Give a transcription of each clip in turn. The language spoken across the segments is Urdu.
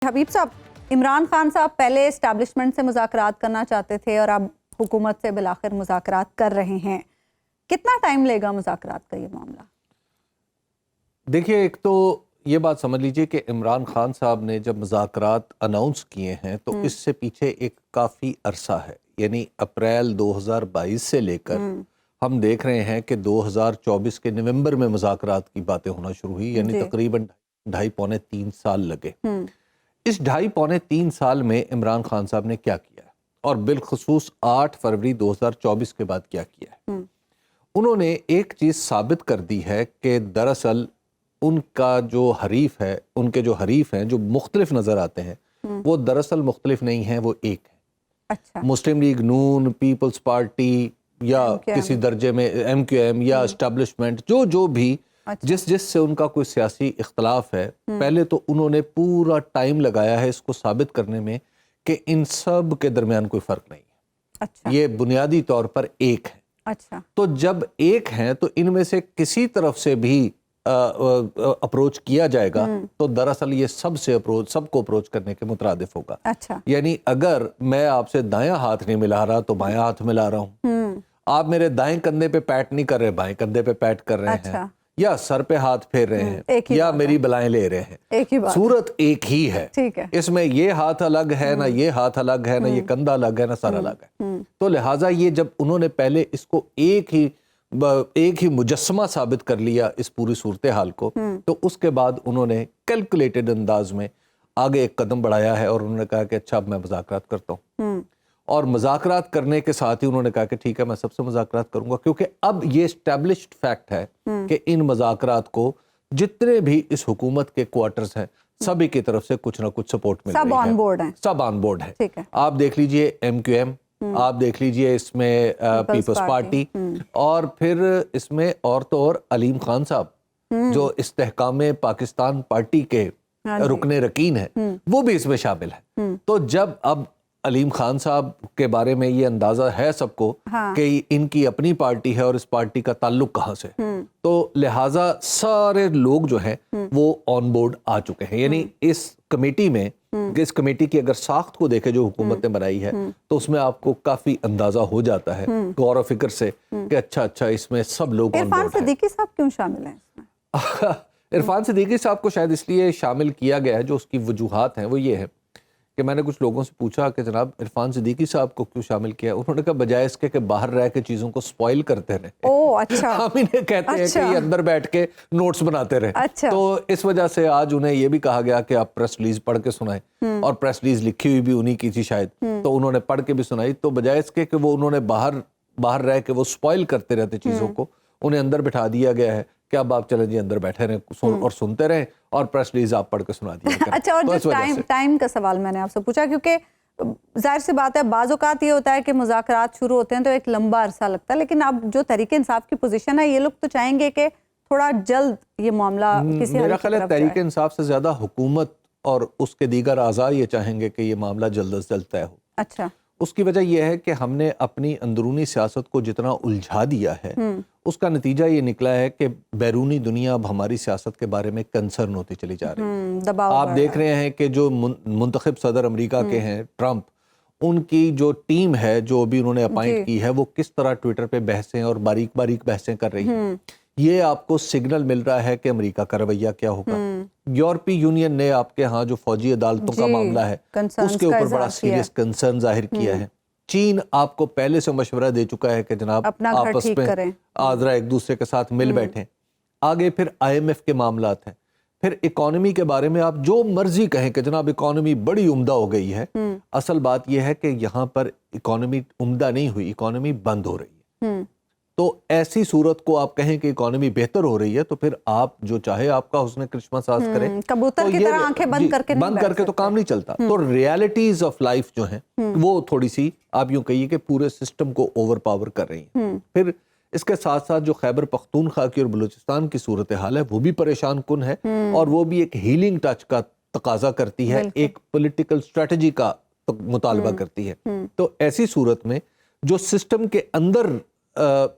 حبیب صاحب، عمران خان صاحب پہلے اسٹیبلشمنٹ سے مذاکرات کرنا چاہتے تھے اور اب حکومت سے بالآخر مذاکرات کر رہے ہیں. کتنا ٹائم لے گا مذاکرات کا یہ معاملہ؟ دیکھیے، ایک تو یہ بات سمجھ لیجئے کہ عمران خان صاحب نے جب مذاکرات اناؤنس کیے ہیں تو اس سے پیچھے ایک کافی عرصہ ہے، یعنی اپریل 2022 سے لے کر ہم دیکھ رہے ہیں کہ 2024 کے نومبر میں مذاکرات کی باتیں ہونا شروع ہوئی، یعنی تقریباً 2.5-3 سال لگے. اس 2.5-3 سال میں عمران خان صاحب نے کیا کیا ہے اور بالخصوص 8 فروری 2024 کے بعد کیا کیا ہے؟ انہوں نے ایک چیز ثابت کر دی ہے کہ دراصل ان کا جو حریف ہے، ان کے جو حریف ہیں جو مختلف نظر آتے ہیں، وہ دراصل مختلف نہیں ہیں، وہ ایک ہیں. اچھا. مسلم لیگ نون، پیپلز پارٹی یا کسی درجے میں MQM یا اسٹیبلشمنٹ، جو بھی جس سے ان کا کوئی سیاسی اختلاف ہے، پہلے تو انہوں نے پورا ٹائم لگایا ہے اس کو ثابت کرنے میں کہ ان سب کے درمیان کوئی فرق نہیں ہے. اچھا. یہ بنیادی طور پر ایک ہے. اچھا. تو جب ایک ہیں تو ان میں سے کسی طرف سے بھی اپروچ کیا جائے گا تو دراصل یہ سب کو اپروچ کرنے کے مترادف ہوگا. اچھا. یعنی اگر میں آپ سے دایاں ہاتھ نہیں ملا رہا تو بایاں ہاتھ ملا رہا ہوں، آپ میرے دائیں کندھے پہ پیٹ نہیں کر رہے، بائیں کندھے پہ پیٹ کر رہے ہیں، یا سر پہ ہاتھ پھیر رہے ہیں، یا میری بلائیں لے رہے ہیں، صورت ایک ہی ہے. اس میں یہ ہاتھ الگ ہے نہ یہ ہاتھ الگ ہے، نہ یہ کندھا الگ ہے، نہ سر الگ ہے. تو لہٰذا یہ جب انہوں نے پہلے اس کو ایک ہی مجسمہ ثابت کر لیا اس پوری صورتحال کو، تو اس کے بعد انہوں نے کیلکولیٹڈ انداز میں آگے ایک قدم بڑھایا ہے اور انہوں نے کہا کہ اچھا اب میں مذاکرات کرتا ہوں. اور مذاکرات کرنے کے ساتھ ہی انہوں نے کہا کہ ٹھیک ہے میں سب سے مذاکرات کروں گا، کیونکہ اب یہ اسٹیبلشڈ فیکٹ ہے کہ ان مذاکرات کو جتنے بھی اس حکومت کے کوارٹرز ہیں سبھی کی طرف سے کچھ نہ کچھ سپورٹ مل رہی ہے، سب آن بورڈ ہیں، سب آن بورڈ ہے. آپ دیکھ لیجئے MQM، آپ دیکھ لیجئے اس میں پیپلز پارٹی، اور پھر اس میں اور تو اور علیم خان صاحب جو استحکام پاکستان پارٹی کے رکن رکین ہیں، وہ بھی اس میں شامل ہے. تو جب اب علیم خان صاحب کے بارے میں یہ اندازہ ہے سب کو کہ ان کی اپنی پارٹی ہے اور اس پارٹی کا تعلق کہاں سے، تو لہٰذا سارے لوگ جو ہیں وہ آن بورڈ آ چکے ہیں. یعنی اس کمیٹی میں، اس کمیٹی کی اگر ساخت کو دیکھے جو حکومت نے بنائی ہے تو اس میں آپ کو کافی اندازہ ہو جاتا ہے غور و فکر سے کہ اچھا اس میں سب لوگ آن بورڈ ہیں. عرفان صدیقی صاحب کیوں شامل ہیں اس میں؟ عرفان صدیقی صاحب کو شاید اس لیے شامل کیا گیا ہے، جو اس کی وجوہات ہیں وہ یہ ہے کہ میں نے کچھ لوگوں سے پوچھا کہ جناب عرفان صدیقی صاحب کو کیوں شامل کیا ہے؟ انہوں نے کہا بجائے اس کے کہ باہر رہ کے چیزوں کو سپوائل کرتے رہے، ہم انہیں کہتے ہیں کہ یہ اندر بیٹھ کے نوٹس بناتے رہے. تو اس وجہ سے آج انہیں یہ بھی کہا گیا کہ آپ پریس ریلیز پڑھ کے سنائیں، اور پریس ریلیز لکھی ہوئی بھی انہی کی تھی شاید، تو انہوں نے پڑھ کے بھی سنائی. تو بجائے اس کے کہ وہ انہوں نے باہر رہ کے وہ سپوائل کرتے رہتے چیزوں کو، انہیں اندر بٹھا دیا گیا ہے کہ اب آپ چلیں جی اندر بیٹھے رہیں اور سنتے رہیں، اور پریس ریلیز آپ پڑھ کے سنا دیا کریں. اچھا. اور جو ٹائم کا سوال میں نے آپ سے پوچھا، کیونکہ ظاہر سی بات ہے بعض اوقات یہ ہوتا ہے کہ مذاکرات شروع ہوتے ہیں تو ایک لمبا عرصہ لگتا ہے، لیکن اب جو تحریک انصاف کی پوزیشن ہے، یہ لوگ تو چاہیں گے کہ تھوڑا جلد یہ معاملہ کسی میرا خیال ہے تحریک انصاف سے زیادہ حکومت اور اس کے دیگر اعضاء یہ چاہیں گے کہ یہ معاملہ جلد از جلد طے ہو. اچھا. اس کی وجہ یہ ہے کہ ہم نے اپنی اندرونی سیاست کو جتنا الجھا دیا ہے، اس کا نتیجہ یہ نکلا ہے کہ بیرونی دنیا اب ہماری سیاست کے بارے میں کنسرن ہوتی چلی جا رہی ہے. آپ دیکھ رہے ہیں کہ جو منتخب صدر امریکہ کے ہیں ٹرمپ، ان کی جو ٹیم ہے جو بھی انہوں نے اپائنٹ کی ہے، وہ کس طرح ٹویٹر پہ بحثیں اور باریک بحثیں کر رہی ہیں. یہ آپ کو سگنل مل رہا ہے کہ امریکہ کا رویہ کیا ہوگا. یورپی یونین نے آپ کے ہاں جو فوجی عدالتوں کا معاملہ ہے اس کے اوپر بڑا سیریس کنسرن ظاہر کیا ہے. چین آپ کو پہلے سے مشورہ دے چکا ہے کہ جناب آپس میں آذرا ایک دوسرے کے ساتھ مل بیٹھیں. آگے پھر IMF کے معاملات ہیں. پھر اکانومی کے بارے میں آپ جو مرضی کہیں کہ جناب اکانومی بڑی عمدہ ہو گئی ہے، اصل بات یہ ہے کہ یہاں پر اکانومی عمدہ نہیں ہوئی، اکانومی بند ہو رہی ہے. تو ایسی صورت کو آپ کہیں کہ اکانومی بہتر ہو رہی ہے تو پھر آپ جو چاہے آپ کا حسن کرشمہ ساز کریں، کبوتر کی طرح آنکھیں بند کر کے تو کام نہیں چلتا. تو ریالٹیز آف لائف جو ہیں وہ تھوڑی سی آپ یوں کہیے کہ پورے سسٹم کو اوور پاور کر رہی ہیں. پھر اس کے ساتھ ساتھ جو خیبر پختونخوا کی اور بلوچستان کی صورتحال ہے وہ بھی پریشان کن ہے، اور وہ بھی ایک ہیلنگ ٹچ کا تقاضا کرتی ہے، ایک پولیٹیکل اسٹریٹجی کا مطالبہ کرتی ہے. تو ایسی صورت میں جو سسٹم کے اندر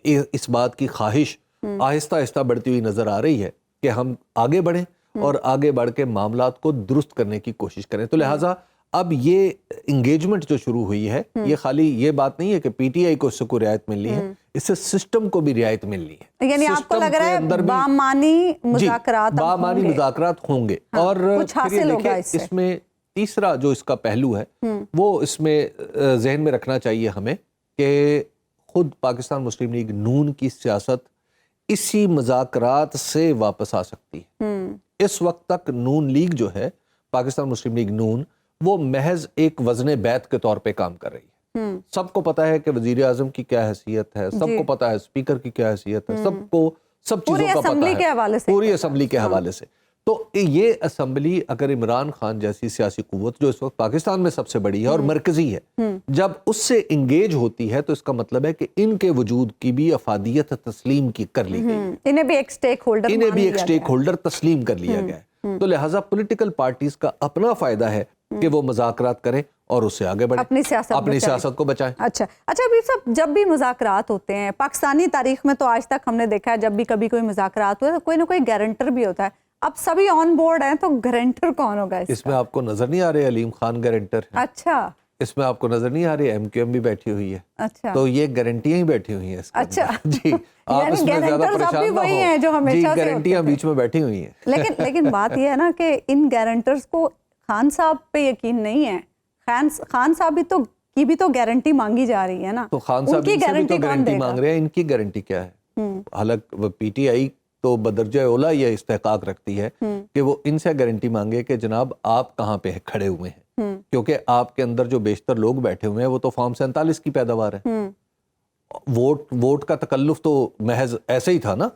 اس بات کی خواہش آہستہ آہستہ بڑھتی ہوئی نظر آ رہی ہے کہ ہم آگے بڑھیں اور آگے بڑھ کے معاملات کو درست کرنے کی کوشش کریں. تو لہٰذا اب یہ انگیجمنٹ جو شروع ہوئی ہے یہ خالی یہ بات نہیں ہے کہ پی ٹی آئی کو اس سے کوئی رعایت ملنی ہے, اس سے سسٹم کو بھی رعایت ملنی ہے. یعنی آپ کو لگ رہا ہے بامانی مذاکرات ہوں گے. اور پھر یہ دیکھیں اس میں تیسرا جو اس کا پہلو ہے وہ اس میں ذہن میں رکھنا چاہیے ہمیں کہ خود پاکستان مسلم لیگ نون کی سیاست اسی مذاکرات سے واپس آ سکتی ہے. اس وقت تک نون لیگ جو ہے, پاکستان مسلم لیگ نون, وہ محض ایک وزن بیت کے طور پہ کام کر رہی ہے. سب کو پتا ہے کہ وزیر اعظم کی کیا حیثیت ہے, سب کو پتا ہے اسپیکر کی کیا حیثیت ہے, سب کو سب چیزوں کا پتا ہے پوری اسمبلی کے حوالے سے. تو یہ اسمبلی اگر عمران خان جیسی سیاسی قوت جو اس وقت پاکستان میں سب سے بڑی ہے اور مرکزی ہے, جب اس سے انگیج ہوتی ہے تو اس کا مطلب ہے کہ ان کے وجود کی بھی افادیت تسلیم کی کر لی گئی, انہیں بھی ایک سٹیک ہولڈر تسلیم کر لیا گیا ہے. تو لہٰذا پولیٹیکل پارٹیز کا اپنا فائدہ ہے کہ وہ مذاکرات کریں اور اس سے آگے بڑھیں, اپنی سیاست کو بچائیں. اچھا حبیب صاحب, جب بھی مذاکرات ہوتے ہیں پاکستانی تاریخ میں تو آج تک ہم نے دیکھا ہے جب بھی کبھی کوئی مذاکرات ہوئے تو کوئی نہ کوئی گارنٹر بھی ہوتا ہے. اب سبھی آن بورڈ ہیں تو گارنٹر کون ہوگا اس میں؟ آپ کو نظر نہیں آ رہے علیم خان گارنٹر ہے. اچھا, اس میں آپ کو نظر نہیں آ رہی ایم کیو ایم بھی بیٹھی ہوئی ہے. اچھا, تو یہ گارنٹیاں ہی بیٹھی ہوئی ہیں. اچھا جی, آپ اس میں زیادہ پریشان نہ ہو, جی گارنٹیاں بیچ میں بیٹھی ہوئی ہیں. لیکن بات یہ ہے نا کہ ان گارنٹرز کو خان صاحب پہ یقین نہیں ہے. خان صاحب بھی تو گارنٹی مانگی جا رہی ہے نا. تو خان صاحب بھی تو گارنٹی مانگ رہے ہیں, ان کی گارنٹی کیا ہے؟ حالانکہ پی ٹی آئی تو بدرجہ اولا یہ استحقاق رکھتی ہے کہ وہ ان سے گارنٹی مانگے کہ جناب آپ کہاں پہ کھڑے ہوئے ہیں, کیونکہ آپ کے اندر جو بیشتر لوگ بیٹھے ہوئے ہیں وہ تو فارم 47 کی پیداوار ہے. ووٹ کا تکلف تو محض ایسے ہی تھا نا,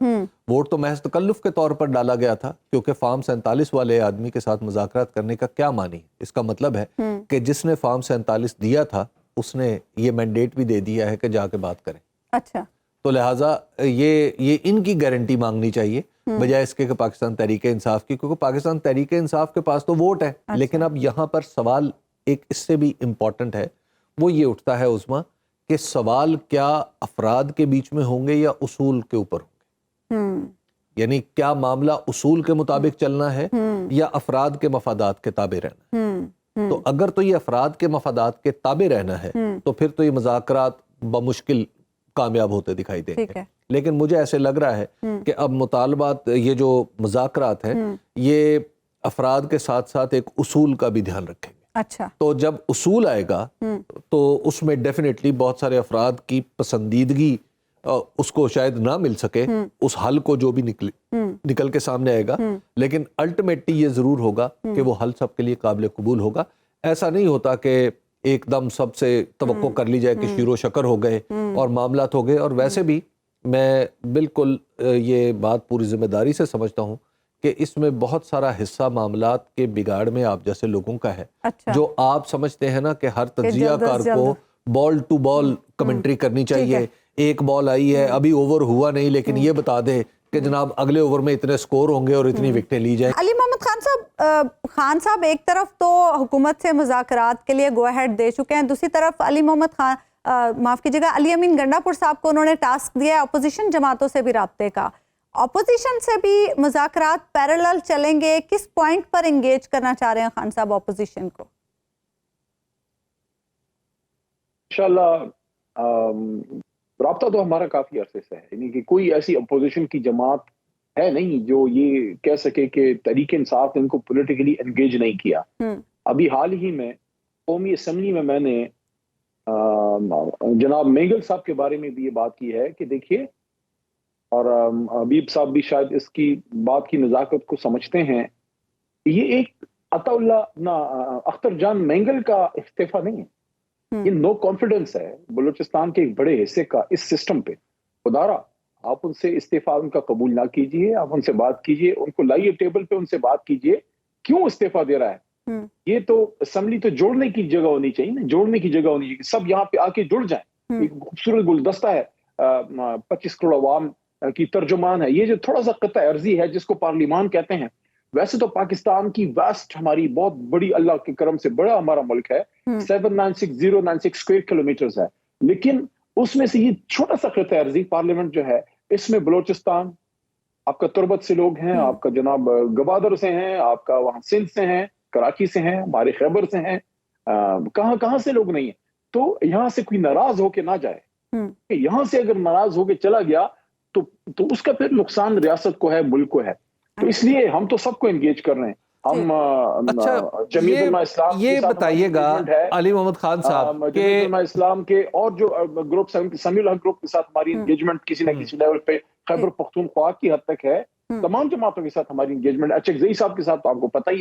ووٹ تو محض تکلف کے طور پر ڈالا گیا تھا, کیونکہ فارم 47 والے آدمی کے ساتھ مذاکرات کرنے کا کیا معنی؟ اس کا مطلب ہے کہ جس نے فارم 47 دیا تھا اس نے یہ مینڈیٹ بھی دے دیا ہے کہ جا کے بات کریں. اچھا, تو لہٰذا یہ ان کی گارنٹی مانگنی چاہیے بجائے اس کے کہ پاکستان تحریک انصاف کی, کیونکہ پاکستان تحریک انصاف کے پاس تو ووٹ ہے. لیکن اب یہاں پر سوال ایک اس سے بھی امپورٹنٹ ہے, وہ یہ اٹھتا ہے عظمیٰ کہ سوال کیا افراد کے بیچ میں ہوں گے یا اصول کے اوپر ہوں گے؟ یعنی کیا معاملہ اصول کے مطابق چلنا ہے یا افراد کے مفادات کے تابع رہنا ہے؟ تو اگر تو یہ افراد کے مفادات کے تابع رہنا ہے تو پھر تو یہ مذاکرات بمشکل کامیاب ہوتے دکھائی دیں گے. لیکن مجھے ایسے لگ رہا ہے کہ اب مطالبات, یہ جو مذاکرات ہیں یہ افراد کے ساتھ ساتھ ایک اصول کا بھی دھیان رکھیں گے. اچھا, تو جب اصول آئے گا تو اس میں ڈیفینیٹلی بہت سارے افراد کی پسندیدگی اس کو شاید نہ مل سکے, اس حل کو جو بھی نکل کے سامنے آئے گا, لیکن الٹیمیٹلی یہ ضرور ہوگا کہ وہ حل سب کے لیے قابل قبول ہوگا. ایسا نہیں ہوتا کہ ایک دم سب سے توقع کر لی جائے کہ شیر و شکر ہو گئے اور معاملات ہو گئے. اور ویسے بھی میں بالکل یہ بات پوری ذمہ داری سے سمجھتا ہوں کہ اس میں بہت سارا حصہ معاملات کے بگاڑ میں آپ جیسے لوگوں کا ہے. جو آپ سمجھتے ہیں نا کہ ہر تجزیہ کار کو بال ٹو بال کمنٹری کرنی چاہیے, ایک بال آئی ہے ابھی اوور ہوا نہیں لیکن یہ بتا دے کہ جناب اگلے اوور میں اتنے سکور ہوں گے اور اتنی وکٹیں لی جائیں. علی محمد خان صاحب ایک طرف تو حکومت سے مذاکرات کے لیے گو ہیڈ دے چکے ہیں, دوسری طرف علی محمد خان معاف کیجیے گا علی امین گنڈا پور صاحب کو انہوں نے ٹاسک دیا ہے اپوزیشن جماعتوں سے بھی رابطے کا. اپوزیشن سے بھی مذاکرات پیرالل چلیں گے, کس پوائنٹ پر انگیج کرنا چاہ رہے ہیں خان صاحب اپوزیشن کو؟ انشاءاللہ رابطہ تو ہمارا کافی عرصے سے ہے, یعنی کہ کوئی ایسی اپوزیشن کی جماعت ہے نہیں جو یہ کہہ سکے کہ تحریک انصاف نے ان کو پولیٹیکلی انگیج نہیں کیا. ابھی حال ہی میں قومی اسمبلی میں نے جناب مینگل صاحب کے بارے میں بھی یہ بات کی ہے کہ دیکھیے, اور حبیب صاحب بھی شاید اس کی بات کی نزاکت کو سمجھتے ہیں, یہ ایک عطا اللہ اختر جان مینگل کا استعفیٰ نہیں ہے, یہ نو کانفیڈنس ہے بلوچستان کے ایک بڑے حصے کا اس سسٹم پہ. خدارا آپ ان سے استعفیٰ ان کا قبول نہ کیجئے, آپ ان سے بات کیجئے, ان کو لائیے ٹیبل پہ, ان سے بات کیجئے کیوں استعفیٰ دے رہا ہے. یہ تو اسمبلی تو جوڑنے کی جگہ ہونی چاہیے نا, جوڑنے کی جگہ ہونی چاہیے, سب یہاں پہ آ کے جڑ جائیں. ایک خوبصورت گلدستہ ہے 25 کروڑ عوام کی ترجمان ہے, یہ جو تھوڑا سا قطع ارضی ہے جس کو پارلیمان کہتے ہیں, ویسے تو پاکستان کی ویسٹ ہماری بہت بڑی, اللہ کے کرم سے بڑا ہمارا ملک ہے, 796096 اسکوائر کلومیٹرز ہے, لیکن اس میں سے یہ چھوٹا سا قطع ارضی پارلیمنٹ جو ہے اس میں بلوچستان, آپ کا تربت سے لوگ ہیں, آپ کا جناب گوادر سے ہیں, آپ کا وہاں سندھ سے ہیں, کراچی سے ہیں, ہمارے خیبر سے ہیں, کہاں کہاں سے لوگ نہیں ہیں. تو یہاں سے کوئی ناراض ہو کے نہ جائے, کہ یہاں سے اگر ناراض ہو کے چلا گیا تو اس کا پھر نقصان ریاست کو ہے, ملک کو ہے. تو اس لیے ہم تو سب کو انگیج کر رہے ہیں. ہم جمعیت علماء اسلام یہ بتائیے گا علی محمد خان صاحب کہ جمعیت علماء اسلام کے اور جو گروپ سمیع الحق گروپ کے ساتھ ہماری انگیجمنٹ کسی نہ کسی لیول پہ خیبر پختونخوا کی حد تک ہے, تمام جماعتوں کے ساتھ ہماری انگیجمنٹ. اچھا زئی صاحب کے ساتھ تو آپ کو پتہ ہی